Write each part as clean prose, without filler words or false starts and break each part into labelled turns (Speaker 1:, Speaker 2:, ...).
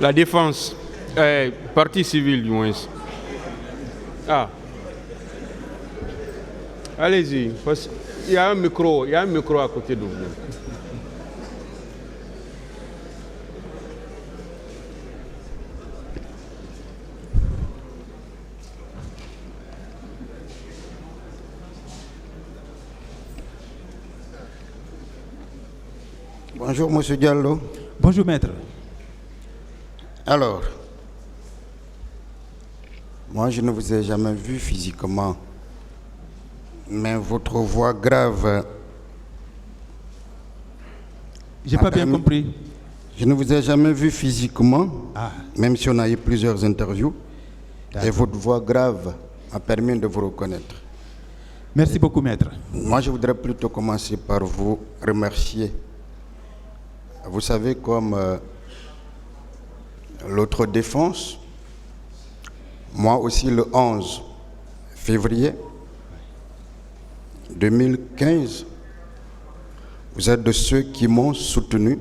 Speaker 1: La défense, partie civile du moins. Ah. Allez-y, il y a un micro à côté de vous.
Speaker 2: Bonjour, Monsieur Diallo.
Speaker 3: Bonjour, maître.
Speaker 2: Alors, moi, je ne vous ai jamais vu physiquement, mais votre voix grave...
Speaker 3: J'ai pas bien compris.
Speaker 2: Je ne vous ai jamais vu physiquement, même si on a eu plusieurs interviews, et votre voix grave m'a permis de vous reconnaître.
Speaker 3: Merci beaucoup, maître.
Speaker 2: Moi, je voudrais plutôt commencer par vous remercier. Vous savez, comme l'autre défense, moi aussi le 11 février 2015, vous êtes de ceux qui m'ont soutenu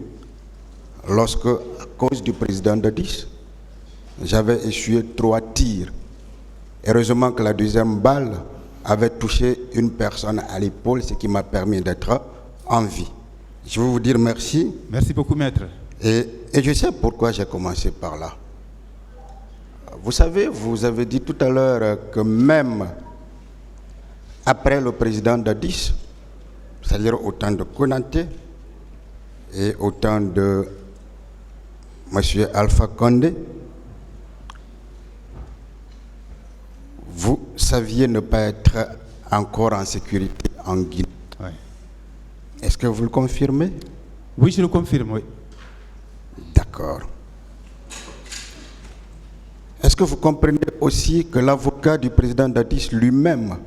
Speaker 2: lorsque, à cause du président Dadis, j'avais essuyé 3 tirs. Heureusement que la deuxième balle avait touché une personne à l'épaule, ce qui m'a permis d'être en vie. Je veux vous dire merci.
Speaker 3: Merci beaucoup, maître.
Speaker 2: Et je sais pourquoi j'ai commencé par là. Vous savez, vous avez dit tout à l'heure que même après le président Dadis, c'est-à-dire au temps de Konaté et au temps de M. Alpha Condé, vous saviez ne pas être encore en sécurité en Guinée.
Speaker 3: Oui.
Speaker 2: Est-ce que vous le confirmez?
Speaker 3: Oui, je le confirme, oui.
Speaker 2: D'accord. Est-ce que vous comprenez aussi que l'avocat du président Dadis lui-même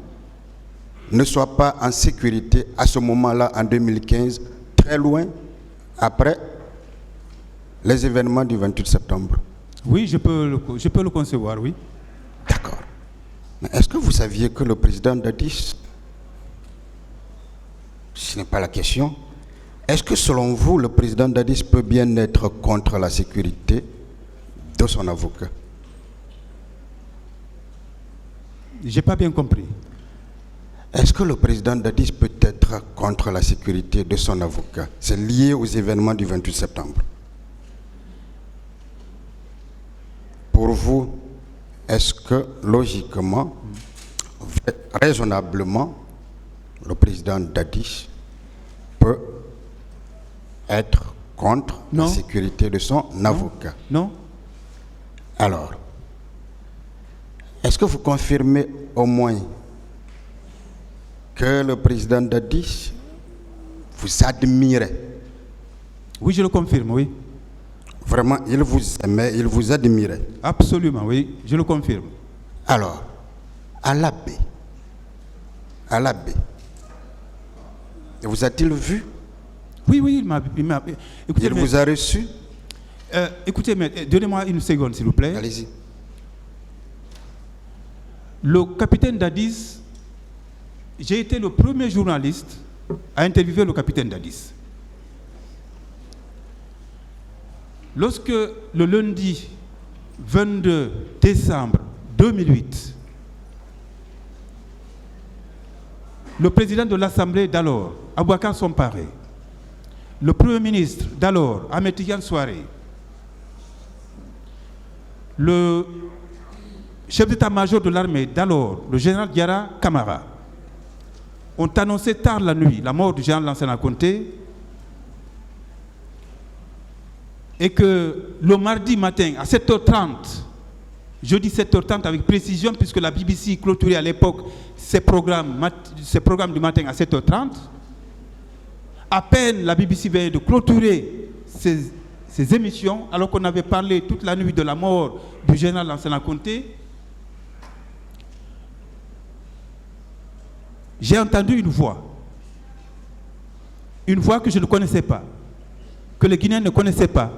Speaker 2: ne soit pas en sécurité à ce moment-là, en 2015, très loin après les événements du 28 septembre?
Speaker 3: Oui, je peux le concevoir, oui.
Speaker 2: D'accord. Mais est-ce que vous saviez que le président Dadis, ce n'est pas la question, est-ce que selon vous, le président Dadis peut bien être contre la sécurité de son avocat?
Speaker 3: J'ai pas bien compris.
Speaker 2: Est-ce que le président Dadis peut être contre la sécurité de son avocat? C'est lié aux événements du 28 septembre. Pour vous, est-ce que logiquement, raisonnablement, le président Dadis peut être contre la sécurité de son avocat?
Speaker 3: Non.
Speaker 2: Alors, est-ce que vous confirmez au moins que le président Dadis vous admirait?
Speaker 3: Oui, je le confirme, oui.
Speaker 2: Vraiment, il vous aimait, il vous admirait?
Speaker 3: Absolument, oui, je le confirme.
Speaker 2: Alors, à l'abbé, vous a-t-il vu?
Speaker 3: Oui, oui, il m'a écoutez,
Speaker 2: il vous a reçu?
Speaker 3: Écoutez, mais donnez-moi une seconde, s'il vous plaît.
Speaker 2: Allez-y.
Speaker 3: Le capitaine Dadis, j'ai été le premier journaliste à interviewer le capitaine Dadis. Lorsque le lundi 22 décembre 2008, le président de l'Assemblée d'alors, Aboubacar Somparé, le premier ministre d'alors, Ahmed Tidiane Souaré, le chef d'état-major de l'armée d'alors, le général Diarra Camara, ont annoncé tard la nuit la mort du général Lansana Conté et que le mardi matin à 7h30, jeudi 7h30 avec précision puisque la BBC clôturait à l'époque ses programmes du matin à 7h30, à peine la BBC venait de clôturer ses émissions alors qu'on avait parlé toute la nuit de la mort du général Lansana Conté. J'ai entendu une voix que je ne connaissais pas, que les Guinéens ne connaissaient pas,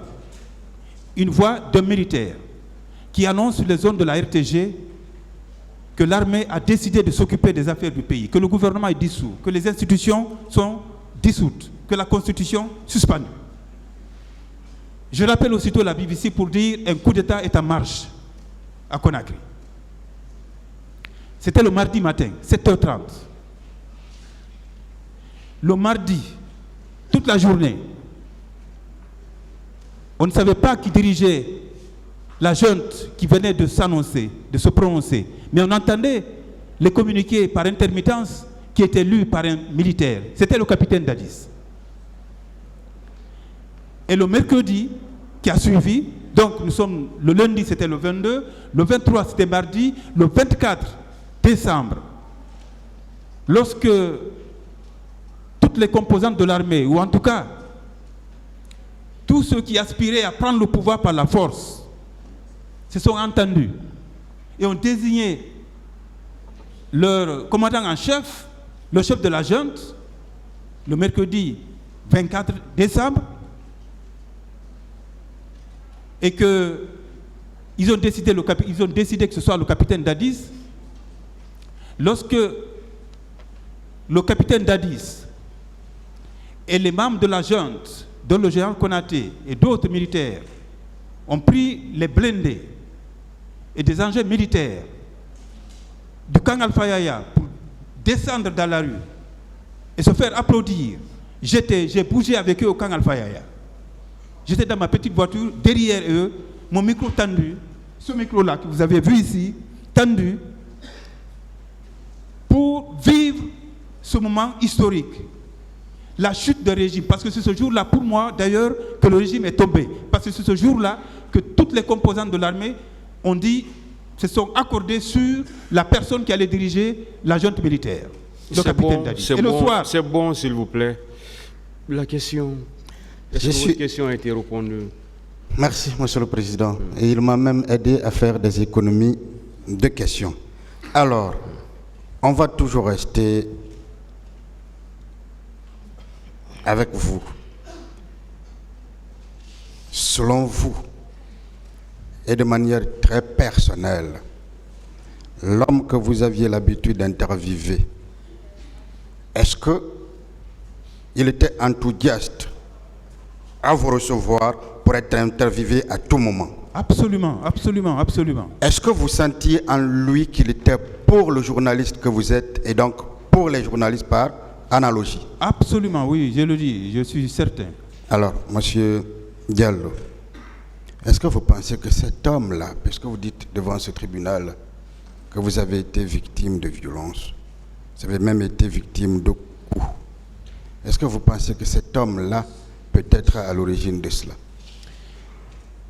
Speaker 3: une voix d'un militaire qui annonce sur les zones de la RTG que l'armée a décidé de s'occuper des affaires du pays, que le gouvernement est dissous, que les institutions sont dissoutes, que la constitution suspendue. Je rappelle aussitôt la BBC pour dire un coup d'État est en marche à Conakry. C'était le mardi matin, 7h30. Le mardi, toute la journée, on ne savait pas qui dirigeait la junte qui venait de s'annoncer, de se prononcer. Mais on entendait les communiqués par intermittence qui étaient lus par un militaire. C'était le capitaine Dadis. Et le mercredi qui a suivi, donc nous sommes, le lundi c'était le 22, le 23 c'était mardi, le 24 décembre, lorsque toutes les composantes de l'armée, ou en tout cas tous ceux qui aspiraient à prendre le pouvoir par la force, se sont entendus et ont désigné leur commandant en chef, le chef de la junte, le mercredi 24 décembre, et qu'ils ont décidé que ce soit le capitaine Dadis. Lorsque le capitaine Dadis et les membres de la junte, dont le général Konaté et d'autres militaires, ont pris les blindés et des engins militaires du camp Alpha-Yaya pour descendre dans la rue et se faire applaudir, j'ai bougé avec eux au camp Alpha-Yaya. J'étais dans ma petite voiture, derrière eux, mon micro tendu, ce micro-là que vous avez vu ici, tendu, pour vivre ce moment historique. La chute du régime, parce que c'est ce jour-là, pour moi d'ailleurs, que le régime est tombé. Parce que c'est ce jour-là que toutes les composantes de l'armée ont dit, se sont accordées sur la personne qui allait diriger la junte militaire, le capitaine Dadis. Et le soir,
Speaker 1: c'est bon, s'il vous plaît. La question... Est-ce que votre question a été répondue?
Speaker 2: Merci, Monsieur le Président. Et il m'a même aidé à faire des économies de questions. Alors, on va toujours rester avec vous. Selon vous, et de manière très personnelle, l'homme que vous aviez l'habitude d'interviewer, est-ce qu'il était enthousiaste à vous recevoir pour être interviewé à tout moment?
Speaker 3: Absolument, absolument, absolument.
Speaker 2: Est-ce que vous sentiez en lui qu'il était pour le journaliste que vous êtes et donc pour les journalistes par analogie?
Speaker 3: Absolument, oui, je le dis, je suis certain.
Speaker 2: Alors, Monsieur Diallo, est-ce que vous pensez que cet homme-là, puisque vous dites devant ce tribunal que vous avez été victime de violence, vous avez même été victime de coups, est-ce que vous pensez que cet homme-là peut être à l'origine de cela?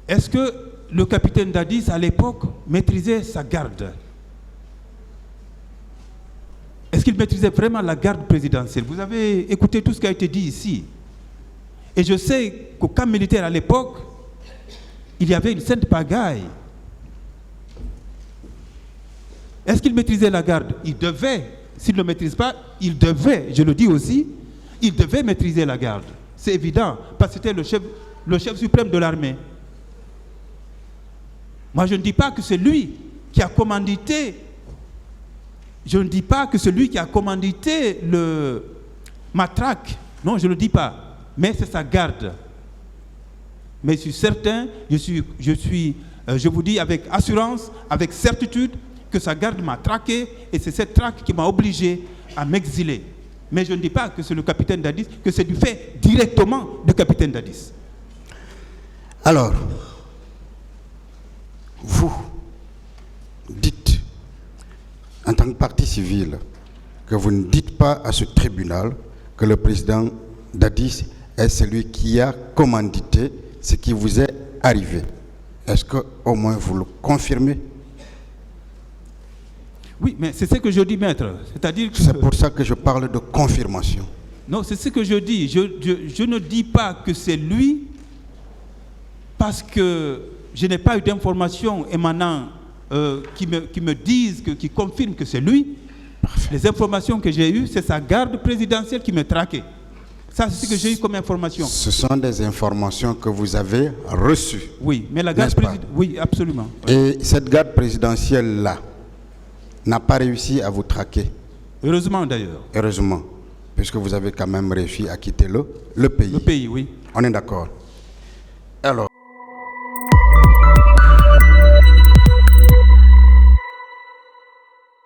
Speaker 3: Est-ce que le capitaine Dadis, à l'époque, maîtrisait sa garde? Est-ce qu'il maîtrisait vraiment la garde présidentielle? Vous avez écouté tout ce qui a été dit ici. Et je sais qu'au camp militaire à l'époque, il y avait une sainte pagaille. Est-ce qu'il maîtrisait la garde? Il devait. S'il ne le maîtrise pas, il devait, je le dis aussi, il devait maîtriser la garde. C'est évident, parce que c'était le chef suprême de l'armée. Moi, je ne dis pas que c'est lui qui a commandité, je ne dis pas que c'est lui qui a commandité le matraque. Non, je ne le dis pas, mais c'est sa garde. Mais je suis certain, je vous dis avec assurance, avec certitude, que sa garde m'a traqué et c'est cette traque qui m'a obligé à m'exiler. Mais je ne dis pas que c'est le capitaine Dadis, que c'est du fait directement du capitaine Dadis.
Speaker 2: Alors, vous dites, en tant que partie civile, que vous ne dites pas à ce tribunal que le président Dadis est celui qui a commandité ce qui vous est arrivé. Est-ce qu'au moins vous le confirmez?
Speaker 3: Oui, mais c'est ce que je dis, maître. C'est-à-dire que...
Speaker 2: C'est pour ça que je parle de confirmation.
Speaker 3: Non, c'est ce que je dis. Je ne dis pas que c'est lui parce que je n'ai pas eu d'informations émanant qui me disent, qui confirment que c'est lui. Parfait. Les informations que j'ai eues, c'est sa garde présidentielle qui me traquait. Ça, c'est ce que j'ai eu comme information.
Speaker 2: Ce sont des informations que vous avez reçues.
Speaker 3: Oui, mais la garde présidentielle... Oui, absolument.
Speaker 2: Et cette garde présidentielle-là n'a pas réussi à vous traquer.
Speaker 3: Heureusement d'ailleurs.
Speaker 2: Heureusement, puisque vous avez quand même réussi à quitter le pays.
Speaker 3: Le pays, oui.
Speaker 2: On est d'accord. Alors,